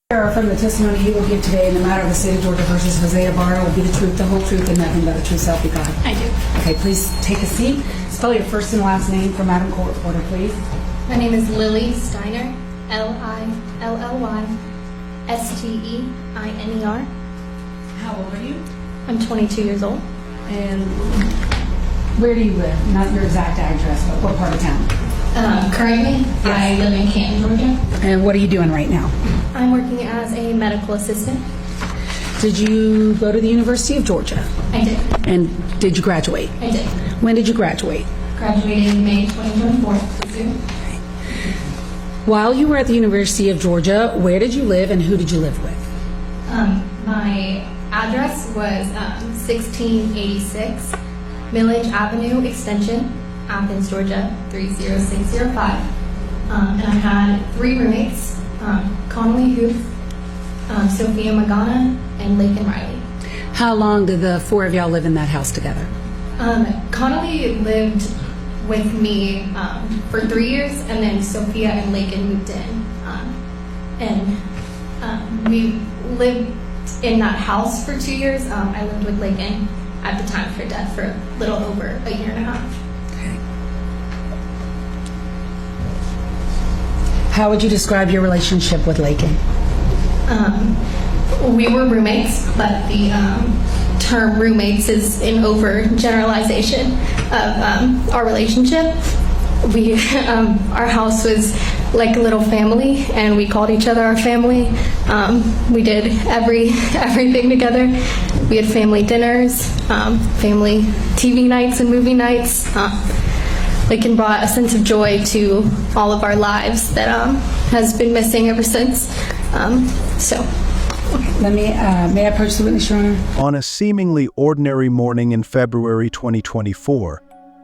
From the testimony you will give today in the matter of the state of Georgia versus Jose Ibarra will be the truth, the whole truth, and nothing but the truth, self be God. I do. Okay, please take a seat. Spell your first and last name for Madam Court Reporter, please. My name is Lily Steiner, Lillysteiner. How old are you? I'm 22 years old. And where do you live? Not your exact address, but what part of town? Currently, I live in Canton, Georgia. And what are you doing right now? I'm working as a medical assistant. Did you go to the University of Georgia? I did. And did you graduate? I did. When did you graduate? Graduated in May 2024. While you were at the University of Georgia, where did you live and who did you live with? My address was 1686 Millage Avenue Extension, Athens, Georgia 30605. And I had 3 roommates, Connolly Huth, Sophia Magana, and Laken Riley. How long did the 4 of y'all live in that house together? Connolly lived with me for 3 years, and then Sophia and Laken moved in. We lived in that house for 2 years. I lived with Laken at the time of her death for a little over a year and a half. Okay. How would you describe your relationship with Laken? We were roommates, but the term roommates is an overgeneralization of our relationship. Our house was like a little family, and we called each other our family. We did everything together. We had family dinners, family TV nights and movie nights. Laken brought a sense of joy to all of our lives that has been missing ever since. May I approach the witness, Your Honor? On a seemingly ordinary morning in February 2024,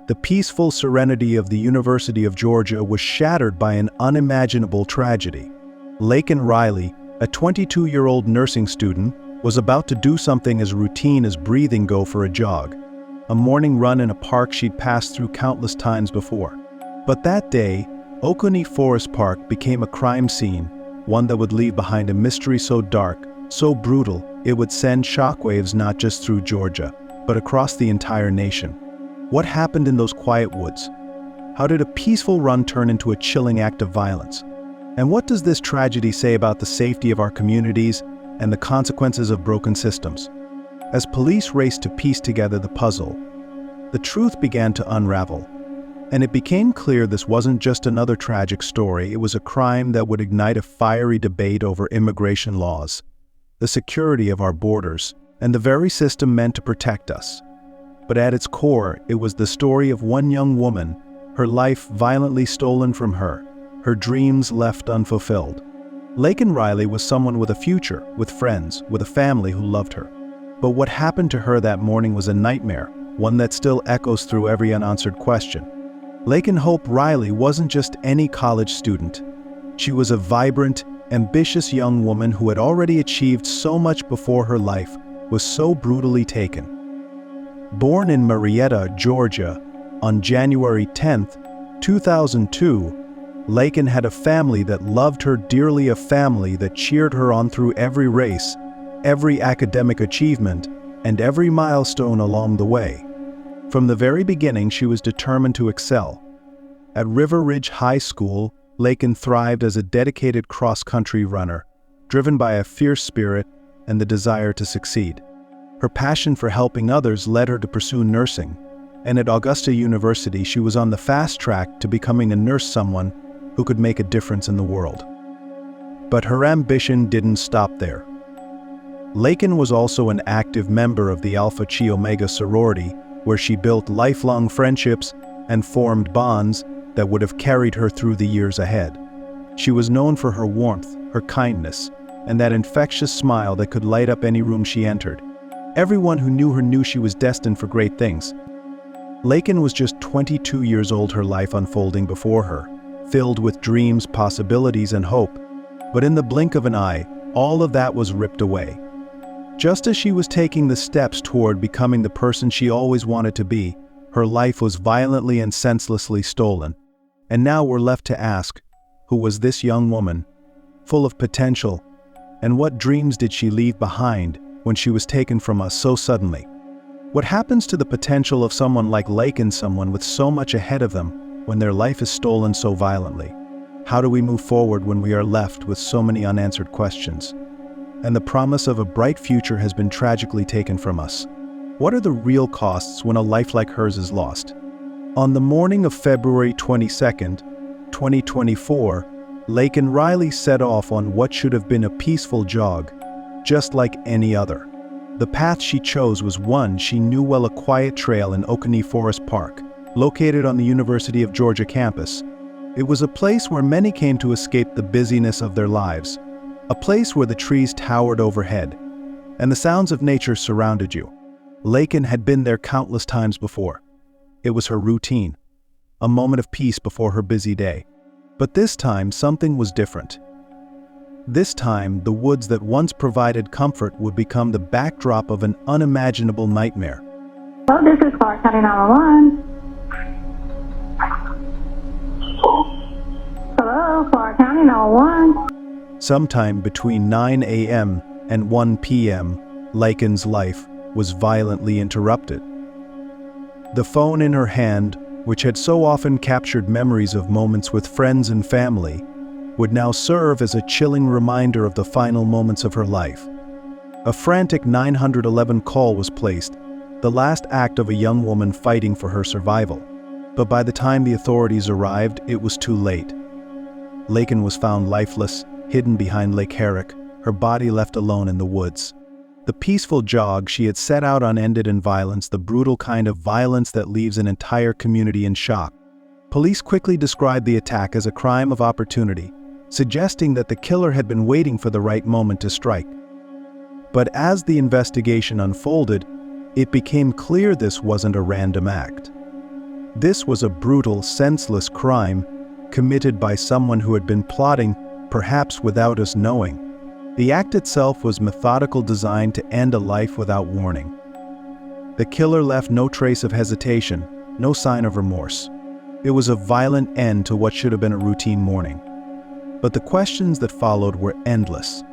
the peaceful serenity of the University of Georgia was shattered by an unimaginable tragedy. Laken Riley, a 22-year-old nursing student, was about to do something as routine as breathing go for a jog, a morning run in a park she'd passed through countless times before. But that day, Oconee Forest Park became a crime scene, one that would leave behind a mystery so dark, so brutal, it would send shockwaves not just through Georgia, but across the entire nation. What happened in those quiet woods? How did a peaceful run turn into a chilling act of violence? And what does this tragedy say about the safety of our communities and the consequences of broken systems? As police raced to piece together the puzzle, the truth began to unravel. And it became clear this wasn't just another tragic story, it was a crime that would ignite a fiery debate over immigration laws, the security of our borders, and the very system meant to protect us. But at its core, it was the story of one young woman, her life violently stolen from her, her dreams left unfulfilled. Laken Riley was someone with a future, with friends, with a family who loved her. But what happened to her that morning was a nightmare, one that still echoes through every unanswered question. Laken Hope Riley wasn't just any college student. She was a vibrant, ambitious young woman who had already achieved so much before her life was so brutally taken. Born in Marietta, Georgia, on January 10, 2002, Laken had a family that loved her dearly, a family that cheered her on through every race, every academic achievement, and every milestone along the way. From the very beginning, she was determined to excel. At River Ridge High School, Laken thrived as a dedicated cross-country runner, driven by a fierce spirit and the desire to succeed. Her passion for helping others led her to pursue nursing, and at Augusta University she was on the fast track to becoming a nurse, someone who could make a difference in the world. But her ambition didn't stop there. Laken was also an active member of the Alpha Chi Omega sorority, where she built lifelong friendships and formed bonds that would have carried her through the years ahead. She was known for her warmth, her kindness, and that infectious smile that could light up any room she entered. Everyone who knew her knew she was destined for great things. Laken was just 22 years old, her life unfolding before her, filled with dreams, possibilities, and hope. But in the blink of an eye, all of that was ripped away. Just as she was taking the steps toward becoming the person she always wanted to be, her life was violently and senselessly stolen. And now we're left to ask, who was this young woman, full of potential And what dreams did she leave behind when she was taken from us so suddenly? What happens to the potential of someone like Laken, someone with so much ahead of them, when their life is stolen so violently? How do we move forward when we are left with so many unanswered questions? And the promise of a bright future has been tragically taken from us. What are the real costs when a life like hers is lost? On the morning of February 22nd, 2024, Laken Riley set off on what should have been a peaceful jog, just like any other. The path she chose was one she knew well, a quiet trail in Oconee Forest Park, located on the University of Georgia campus. It was a place where many came to escape the busyness of their lives, a place where the trees towered overhead, and the sounds of nature surrounded you. Laken had been there countless times before. It was her routine, a moment of peace before her busy day. But this time, something was different. This time, the woods that once provided comfort would become the backdrop of an unimaginable nightmare. Hello, this is Clark County 911. Hello, Clark County 911. Sometime between 9 a.m. and 1 p.m., Laken's life was violently interrupted. The phone in her hand, which had so often captured memories of moments with friends and family, would now serve as a chilling reminder of the final moments of her life. A frantic 911 call was placed, the last act of a young woman fighting for her survival. But by the time the authorities arrived, it was too late. Laken was found lifeless, hidden behind Lake Herrick, her body left alone in the woods. The peaceful jog she had set out on ended in violence, the brutal kind of violence that leaves an entire community in shock. Police quickly described the attack as a crime of opportunity, suggesting that the killer had been waiting for the right moment to strike. But as the investigation unfolded, it became clear this wasn't a random act. This was a brutal, senseless crime committed by someone who had been plotting, perhaps without us knowing. The act itself was methodical, designed to end a life without warning. The killer left no trace of hesitation, no sign of remorse. It was a violent end to what should have been a routine morning. But the questions that followed were endless.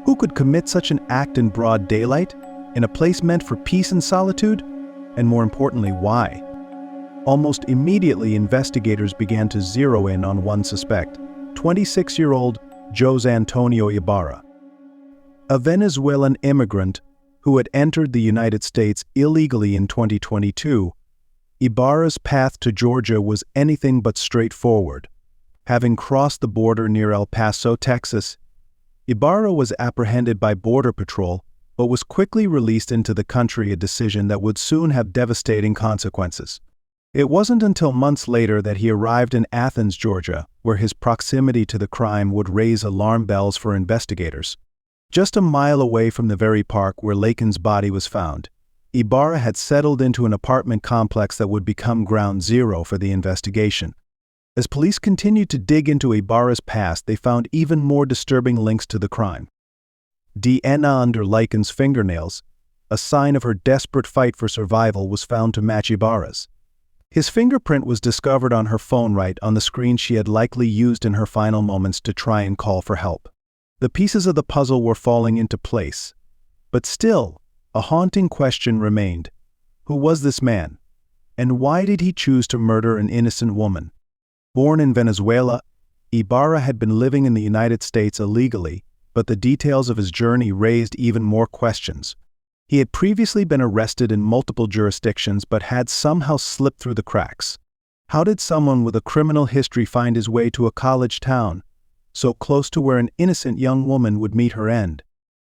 Who could commit such an act in broad daylight, in a place meant for peace and solitude? And more importantly, why? Almost immediately, investigators began to zero in on one suspect, 26-year-old Jose Antonio Ibarra. A Venezuelan immigrant who had entered the United States illegally in 2022, Ibarra's path to Georgia was anything but straightforward. Having crossed the border near El Paso, Texas, Ibarra was apprehended by Border Patrol but was quickly released into the country, a decision that would soon have devastating consequences. It wasn't until months later that he arrived in Athens, Georgia, where his proximity to the crime would raise alarm bells for investigators. Just a mile away from the very park where Laken's body was found, Ibarra had settled into an apartment complex that would become ground zero for the investigation. As police continued to dig into Ibarra's past, they found even more disturbing links to the crime. DNA under Laken's fingernails, a sign of her desperate fight for survival, was found to match Ibarra's. His fingerprint was discovered on her phone, right on the screen she had likely used in her final moments to try and call for help. The pieces of the puzzle were falling into place. But still, a haunting question remained. Who was this man? And why did he choose to murder an innocent woman? Born in Venezuela, Ibarra had been living in the United States illegally, but the details of his journey raised even more questions. He had previously been arrested in multiple jurisdictions but had somehow slipped through the cracks. How did someone with a criminal history find his way to a college town, so close to where an innocent young woman would meet her end?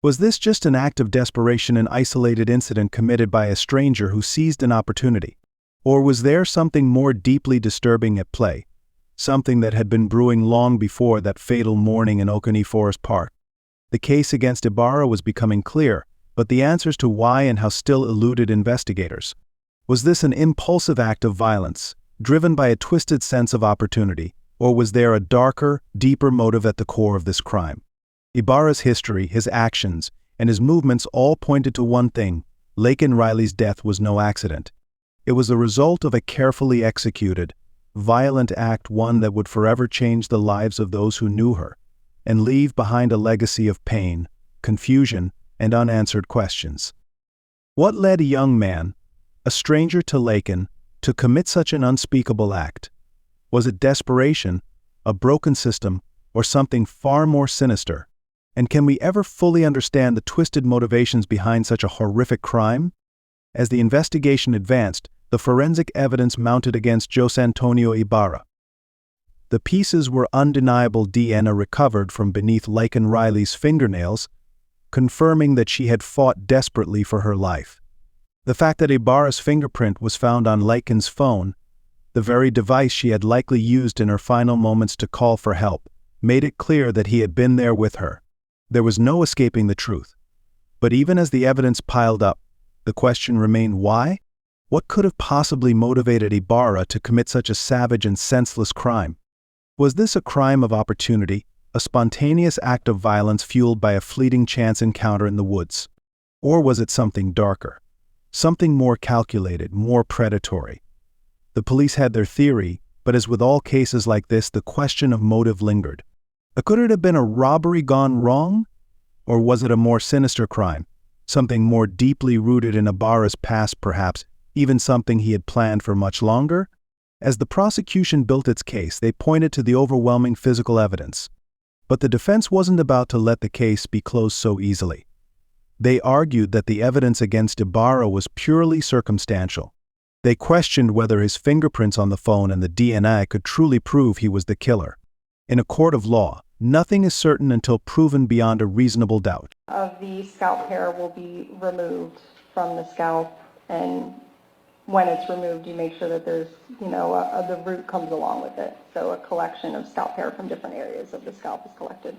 Was this just an act of desperation, an isolated incident committed by a stranger who seized an opportunity? Or was there something more deeply disturbing at play? Something that had been brewing long before that fatal morning in Oconee Forest Park. The case against Ibarra was becoming clear, but the answers to why and how still eluded investigators. Was this an impulsive act of violence, driven by a twisted sense of opportunity, or was there a darker, deeper motive at the core of this crime? Ibarra's history, his actions, and his movements all pointed to one thing: Laken Riley's death was no accident. It was the result of a carefully executed, violent act, one that would forever change the lives of those who knew her, and leave behind a legacy of pain, confusion, and unanswered questions. What led a young man, a stranger to Laken, to commit such an unspeakable act? Was it desperation, a broken system, or something far more sinister? And can we ever fully understand the twisted motivations behind such a horrific crime? As the investigation advanced, the forensic evidence mounted against Jose Antonio Ibarra. The pieces were undeniable DNA recovered from beneath Laken Riley's fingernails, confirming that she had fought desperately for her life. The fact that Ibarra's fingerprint was found on Laken's phone, the very device she had likely used in her final moments to call for help, made it clear that he had been there with her. There was no escaping the truth. But even as the evidence piled up, the question remained why? What could have possibly motivated Ibarra to commit such a savage and senseless crime? Was this a crime of opportunity, a spontaneous act of violence fueled by a fleeting chance encounter in the woods? Or was it something darker? Something more calculated, more predatory? The police had their theory, but as with all cases like this, the question of motive lingered. Could it have been a robbery gone wrong? Or was it a more sinister crime? Something more deeply rooted in Ibarra's past perhaps, even something he had planned for much longer? As the prosecution built its case, they pointed to the overwhelming physical evidence. But the defense wasn't about to let the case be closed so easily. They argued that the evidence against Ibarra was purely circumstantial. They questioned whether his fingerprints on the phone and the DNA could truly prove he was the killer. In a court of law, nothing is certain until proven beyond a reasonable doubt. Of the scalp hair will be removed from the scalp, and when it's removed, you make sure that there's, the root comes along with it. So a collection of scalp hair from different areas of the scalp is collected.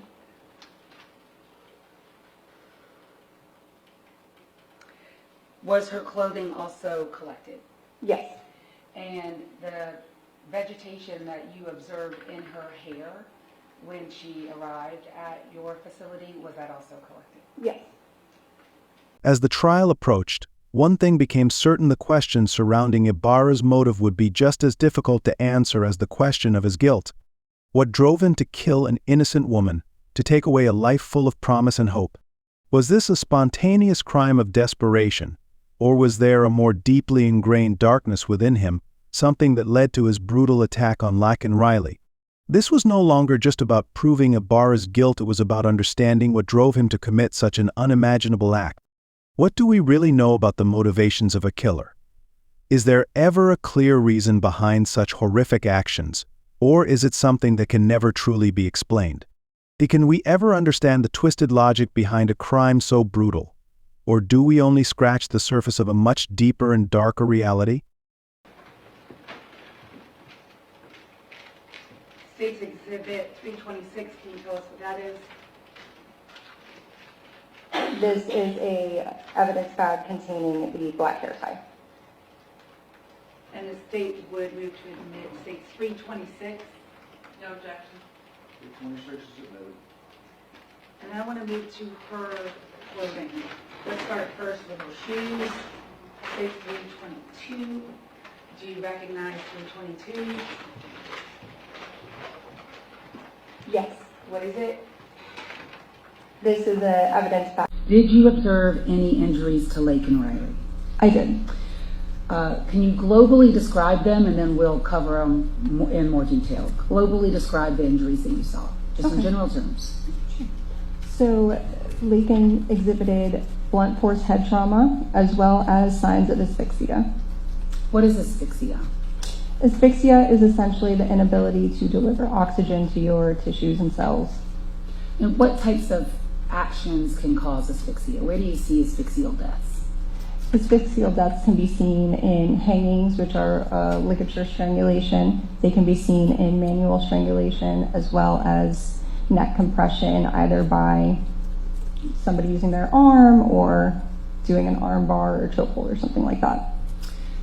Was her clothing also collected? Yes. And the vegetation that you observed in her hair when she arrived at your facility, was that also collected? Yes. As the trial approached, one thing became certain: the question surrounding Ibarra's motive would be just as difficult to answer as the question of his guilt. What drove him to kill an innocent woman, to take away a life full of promise and hope? Was this a spontaneous crime of desperation, or was there a more deeply ingrained darkness within him, something that led to his brutal attack on Laken Riley? This was no longer just about proving Ibarra's guilt, it was about understanding what drove him to commit such an unimaginable act. What do we really know about the motivations of a killer? Is there ever a clear reason behind such horrific actions, or is it something that can never truly be explained? Can we ever understand the twisted logic behind a crime so brutal? Or do we only scratch the surface of a much deeper and darker reality? State's Exhibit 326, can you tell us what that is? This is a evidence bag containing the black hair tie. And the state would move to admit State's 326. No objection. 326 is admitted. And I want to move to her clothing. Let's start first with her shoes. State's 322. Do you recognize 322? Yes. What is it? This is a evidence bag. Did you observe any injuries to Laken Riley? I did. Can you globally describe them, and then we'll cover them in more detail. Globally describe the injuries that you saw, just in general terms. So Laken exhibited blunt force head trauma as well as signs of asphyxia. What is asphyxia? Asphyxia is essentially the inability to deliver oxygen to your tissues and cells. And what types of actions can cause asphyxia? Where do you see asphyxial deaths? Asphyxial deaths can be seen in hangings, which are ligature strangulation. They can be seen in manual strangulation, as well as neck compression, either by somebody using their arm or doing an arm bar or chokehold or something like that.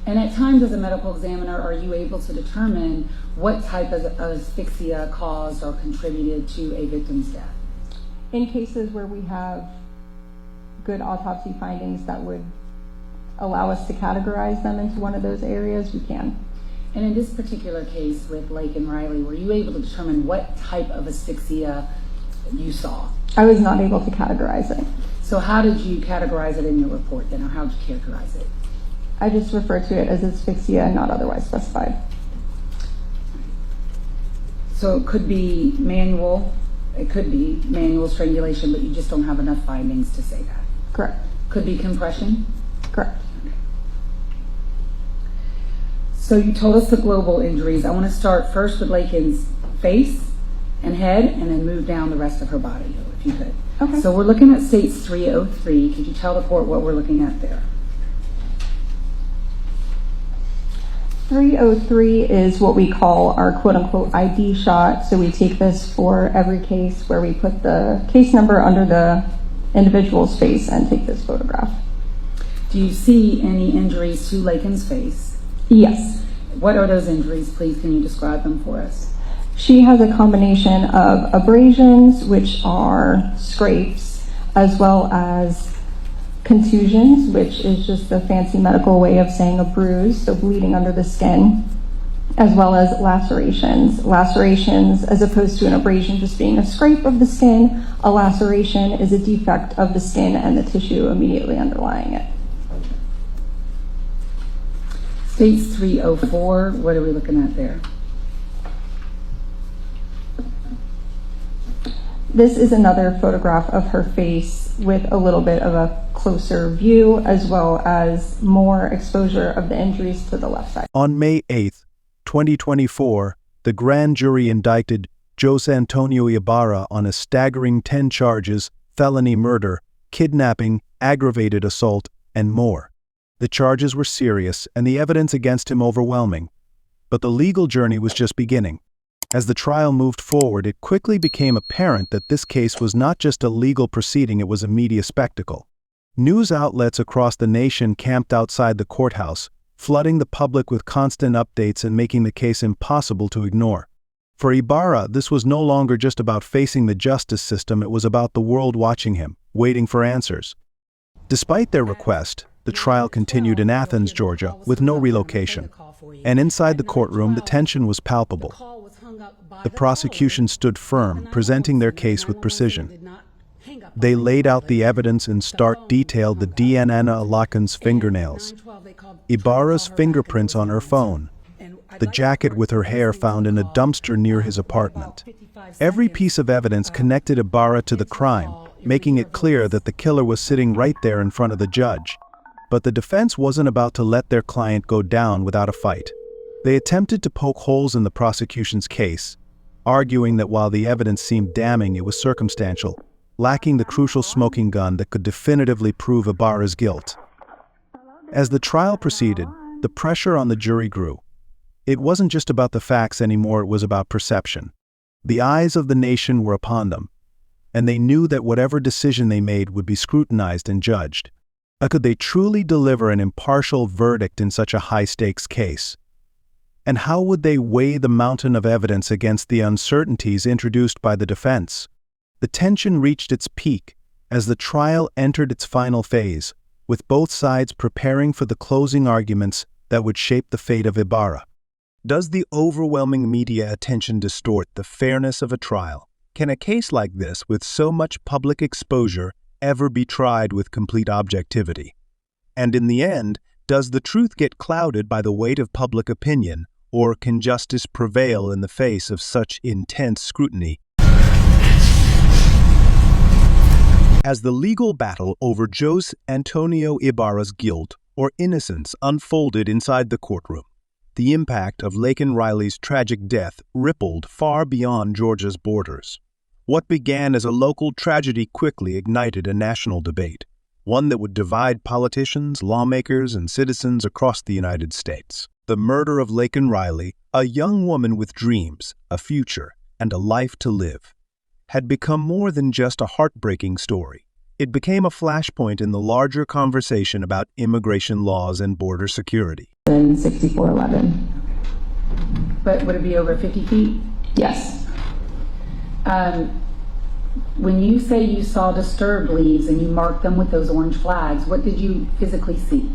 And at times, as a medical examiner, are you able to determine what type of asphyxia caused or contributed to a victim's death? In cases where we have good autopsy findings that would allow us to categorize them into one of those areas, we can. And in this particular case with Laken Riley, were you able to determine what type of asphyxia you saw? I was not able to categorize it. So how did you categorize it in your report then, or how did you characterize it? I just refer to it as asphyxia and not otherwise specified. So it could be manual strangulation, but you just don't have enough findings to say that. Correct. Could be compression. Correct. So you told us the global injuries. I want to start first with Laken's face and head, and then move down the rest of her body, if you could. Okay. So we're looking at states 303. Could you tell the court what we're looking at there? 303 is what we call our quote-unquote ID shot. So we take this for every case where we put the case number under the individual's face and take this photograph. Do you see any injuries to Laken's face? Yes. What are those injuries, please? Can you describe them for us? She has a combination of abrasions, which are scrapes, as well as contusions, which is just a fancy medical way of saying a bruise, so bleeding under the skin, as well as lacerations. Lacerations, as opposed to an abrasion just being a scrape of the skin, a laceration is a defect of the skin and the tissue immediately underlying it. States 304, what are we looking at there? This is another photograph of her face with a little bit of a closer view, as well as more exposure of the injuries to the left side. On May 8, 2024, the grand jury indicted Jose Antonio Ibarra on a staggering 10 charges: felony murder, kidnapping, aggravated assault, and more. The charges were serious and the evidence against him overwhelming. But the legal journey was just beginning. As the trial moved forward, it quickly became apparent that this case was not just a legal proceeding, it was a media spectacle. News outlets across the nation camped outside the courthouse, flooding the public with constant updates and making the case impossible to ignore. For Ibarra, this was no longer just about facing the justice system, it was about the world watching him, waiting for answers. Despite their request, the trial continued in Athens, Georgia, with no relocation. And inside the courtroom, the tension was palpable. The prosecution stood firm, presenting their case with precision. They laid out the evidence in stark detail: the DNA of Laken's fingernails, Ibarra's fingerprints on her phone, the jacket with her hair found in a dumpster near his apartment. Every piece of evidence connected Ibarra to the crime, making it clear that the killer was sitting right there in front of the judge. But the defense wasn't about to let their client go down without a fight. They attempted to poke holes in the prosecution's case, arguing that while the evidence seemed damning, it was circumstantial, lacking the crucial smoking gun that could definitively prove Ibarra's guilt. As the trial proceeded, the pressure on the jury grew. It wasn't just about the facts anymore, it was about perception. The eyes of the nation were upon them, and they knew that whatever decision they made would be scrutinized and judged. Could they truly deliver an impartial verdict in such a high-stakes case? And how would they weigh the mountain of evidence against the uncertainties introduced by the defense? The tension reached its peak as the trial entered its final phase, with both sides preparing for the closing arguments that would shape the fate of Ibarra. Does the overwhelming media attention distort the fairness of a trial? Can a case like this, with so much public exposure, ever be tried with complete objectivity? And in the end, does the truth get clouded by the weight of public opinion, or can justice prevail in the face of such intense scrutiny? As the legal battle over Jose Antonio Ibarra's guilt or innocence unfolded inside the courtroom, the impact of Laken Riley's tragic death rippled far beyond Georgia's borders. What began as a local tragedy quickly ignited a national debate, one that would divide politicians, lawmakers, and citizens across the United States. The murder of Laken Riley, a young woman with dreams, a future, and a life to live, had become more than just a heartbreaking story. It became a flashpoint in the larger conversation about immigration laws and border security. In 6411. But would it be over 50 feet? Yes. When you say you saw disturbed leaves and you marked them with those orange flags, what did you physically see?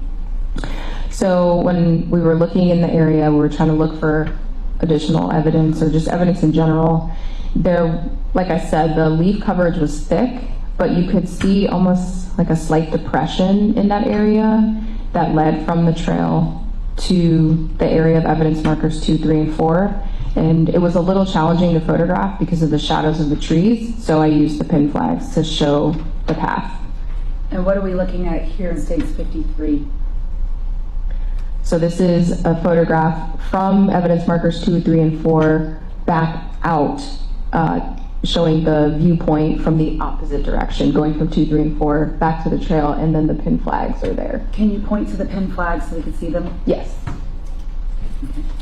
So when we were looking in the area, we were trying to look for additional evidence or just evidence in general. There, like I said, the leaf coverage was thick, but you could see almost like a slight depression in that area that led from the trail to the area of evidence markers 2, 3, and 4. And it was a little challenging to photograph because of the shadows of the trees, so I used the pin flags to show the path. And what are we looking at here in States 53? So this is a photograph from evidence markers 2, 3, and 4 back out, showing the viewpoint from the opposite direction, going from 2, 3, and 4 back to the trail, and then the pin flags are there. Can you point to the pin flags so we can see them? Yes.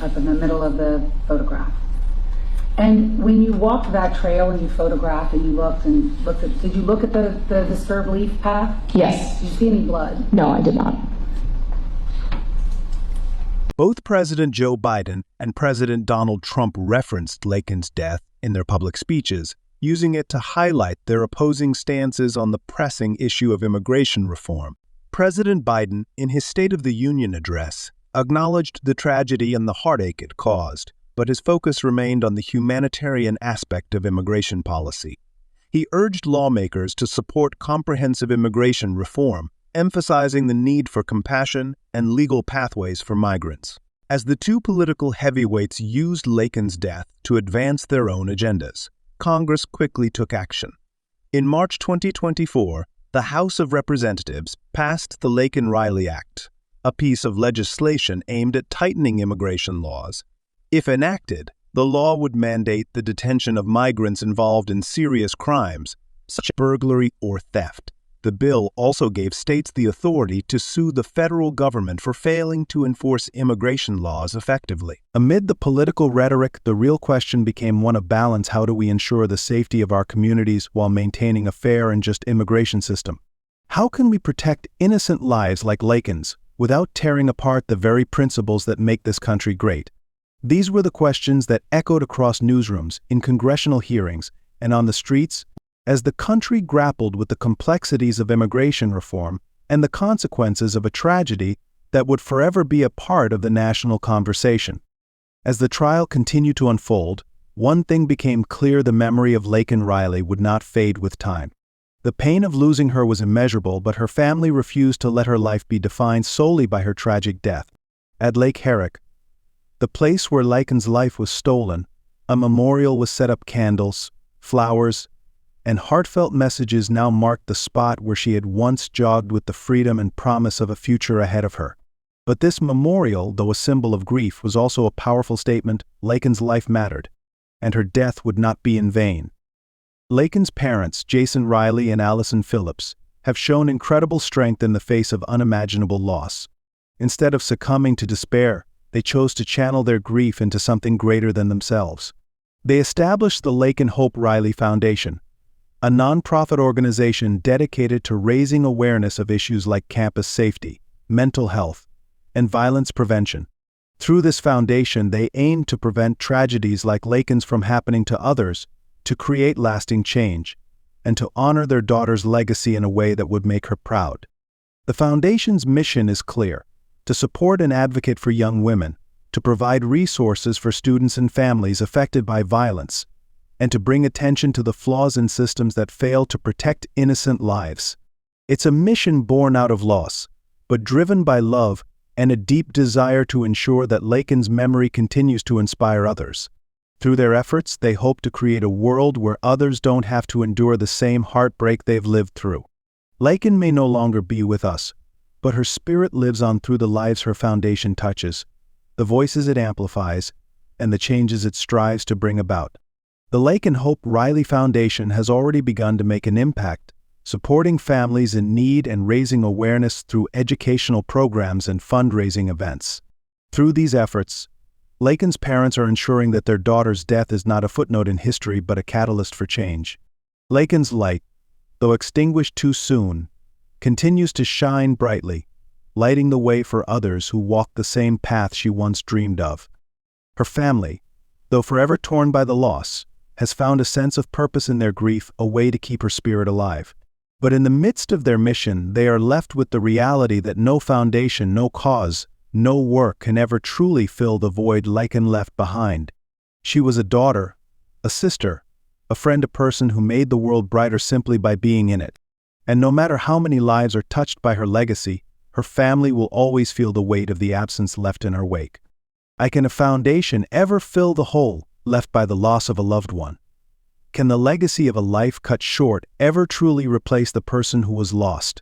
Up in the middle of the photograph. And when you walked that trail and you photographed and you looked at, did you look at the disturbed leaf path? Yes. Did you see any blood? No, I did not. Both President Joe Biden and President Donald Trump referenced Laken's death in their public speeches, using it to highlight their opposing stances on the pressing issue of immigration reform. President Biden, in his State of the Union address, acknowledged the tragedy and the heartache it caused, but his focus remained on the humanitarian aspect of immigration policy. He urged lawmakers to support comprehensive immigration reform, emphasizing the need for compassion and legal pathways for migrants. As the two political heavyweights used Laken's death to advance their own agendas, Congress quickly took action. In March 2024, the House of Representatives passed the Laken Riley Act, a piece of legislation aimed at tightening immigration laws. If enacted, the law would mandate the detention of migrants involved in serious crimes, such as burglary or theft. The bill also gave states the authority to sue the federal government for failing to enforce immigration laws effectively. Amid the political rhetoric, the real question became one of balance. How do we ensure the safety of our communities while maintaining a fair and just immigration system? How can we protect innocent lives like Laken's without tearing apart the very principles that make this country great? These were the questions that echoed across newsrooms, in congressional hearings, and on the streets as the country grappled with the complexities of immigration reform and the consequences of a tragedy that would forever be a part of the national conversation. As the trial continued to unfold, one thing became clear: the memory of Laken Riley would not fade with time. The pain of losing her was immeasurable, but her family refused to let her life be defined solely by her tragic death. At Lake Herrick, the place where Laken's life was stolen, a memorial was set up. Candles, flowers, and heartfelt messages now marked the spot where she had once jogged with the freedom and promise of a future ahead of her. But this memorial, though a symbol of grief, was also a powerful statement. Laken's life mattered, and her death would not be in vain. Laken's parents, Jason Riley and Allison Phillips, have shown incredible strength in the face of unimaginable loss. Instead of succumbing to despair, they chose to channel their grief into something greater than themselves. They established the Laken Hope Riley Foundation, a nonprofit organization dedicated to raising awareness of issues like campus safety, mental health, and violence prevention. Through this foundation, they aim to prevent tragedies like Laken's from happening to others, to create lasting change, and to honor their daughter's legacy in a way that would make her proud. The foundation's mission is clear: to support and advocate for young women, to provide resources for students and families affected by violence, and to bring attention to the flaws in systems that fail to protect innocent lives. It's a mission born out of loss, but driven by love and a deep desire to ensure that Laken's memory continues to inspire others. Through their efforts, they hope to create a world where others don't have to endure the same heartbreak they've lived through. Laken may no longer be with us, but her spirit lives on through the lives her foundation touches, the voices it amplifies, and the changes it strives to bring about. The Laken Hope Riley Foundation has already begun to make an impact, supporting families in need and raising awareness through educational programs and fundraising events. Through these efforts, Laken's parents are ensuring that their daughter's death is not a footnote in history but a catalyst for change. Laken's light, though extinguished too soon, continues to shine brightly, lighting the way for others who walk the same path she once dreamed of. Her family, though forever torn by the loss, has found a sense of purpose in their grief, a way to keep her spirit alive. But in the midst of their mission, they are left with the reality that no foundation, no cause, no work can ever truly fill the void Laken left behind. She was a daughter, a sister, a friend, a person who made the world brighter simply by being in it. And no matter how many lives are touched by her legacy, her family will always feel the weight of the absence left in her wake. Can a foundation ever fill the hole left by the loss of a loved one? Can the legacy of a life cut short ever truly replace the person who was lost?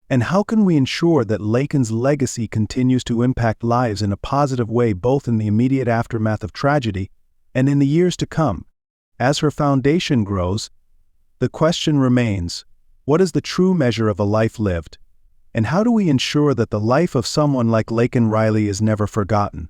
And how can we ensure that Laken's legacy continues to impact lives in a positive way, both in the immediate aftermath of tragedy and in the years to come? As her foundation grows, the question remains, what is the true measure of a life lived? And how do we ensure that the life of someone like Laken Riley is never forgotten?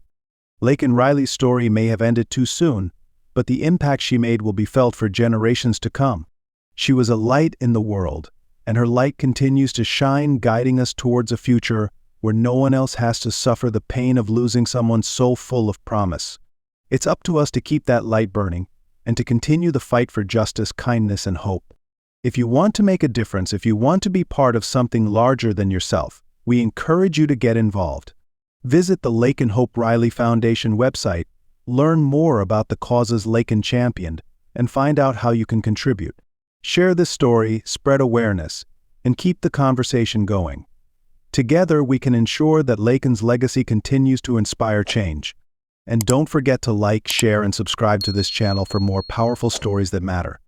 Laken Riley's story may have ended too soon, but the impact she made will be felt for generations to come. She was a light in the world, and her light continues to shine, guiding us towards a future where no one else has to suffer the pain of losing someone so full of promise. It's up to us to keep that light burning and to continue the fight for justice, kindness, and hope. If you want to make a difference, if you want to be part of something larger than yourself, we encourage you to get involved. Visit the Laken Hope Riley Foundation website, learn more about the causes Laken championed, and find out how you can contribute. Share this story, spread awareness, and keep the conversation going. Together, we can ensure that Laken's legacy continues to inspire change. And don't forget to like, share, and subscribe to this channel for more powerful stories that matter.